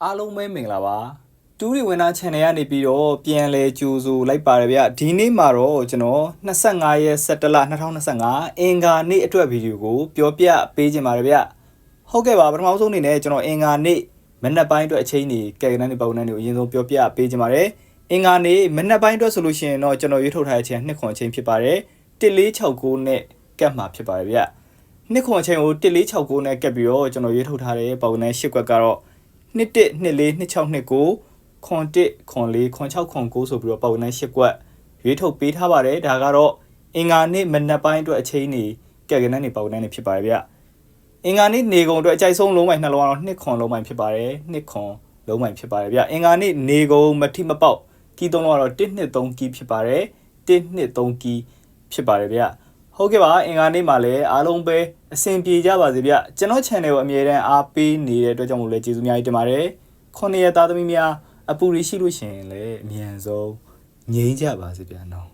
အားလုံးပဲမင်္ဂလာပါတူးရီဝင်သား channel ကနေပြီးတော့ပြန်လဲကြိုဆိုလိုက်ပါတယ်ဗျဒီနေ့မှာတော့ကျွန်တော်25ရက်17လ2025အင်္ဂါနေ့အတွက်ဗီဒီယိုကိုပြောပြပေးခြင်းပါတယ်ဗျဟုတ်ကဲ့ပါပထမဆုံးအနေနဲ့ကျွန်တော်အင်္ဂါနေ့မနက်ပိုင်းအတွက်အချိန်ကြီးကဲကနန်းတွေပုံနှန်းတွေကိုအရင်ဆုံးပြောပြပေးခြင်းပါတယ်အင်္ဂါနေ့မနက်ပိုင်းအတွက်ဆိုလို့ရှိရင်တော့ကျွန်တော်ရွေးထုတ်ထားတဲ့အချိန်နှစ်ခွန်အချိန်ဖြစ်ပါတယ်1469နဲ့ကတ်မှာဖြစ်ပါတယ်ဗျနှစ်ခွန်အချိန်ကို1469နဲ့ကတ်ပြီးတော့ကျွန်တော်ရွေးထုတ်ထားတဲ့ပုံနှန်း၈ခွက်ကတော့21242629ခွန်1ခွန်4ခွန်6ခွန်9ဆိုပြီးတော့ပုံနှန်း8ကွက်ရွေးထုတ်ပေးထားပါတယ်ဒါကတော့အင်္ဂါနေ့မနက်ပိုင်းအတွက်အချိန်ကြီးကဲကနန်းတွေပုံနှန်းတွေဖြစ်ပါတယ်ဗျအင်္ဂါနေ့နေကုန်အတွက်အကြိုက်ဆုံးလုံးပိုင်းနှလုံးကတော့2ခွန်လုံးပိုင်းဖြစ်ပါတယ်2ခွန်လုံးပိုင်းဖြစ်ပါတယ်ဗျအင်္ဂါနေ့နေကုန်မထိမပေါက်ကီးသုံးလုံးကတော့123ကီးဖြစ်ပါတယ်123ကီးဖြစ်ပါတယ်ဗျဟုတ်ကဲ့ပါအင်္ဂါနေ့မှာလည်းအားလုံးပဲအဆင်ပြေကြပါစေဗျကျွန်တော် channel ကိုအမြဲတမ်းအားပေးနေတဲ့အတွက်ကြောင့်မို့လဲကျေးဇူးအများကြီးတင်ပါတယ်ခုနှစ်ရက်သားသမီးများအပူရရှိလို့ရှင်လည်းအမြန်ဆုံးငြိမ်းကြပါစေဗျာနော်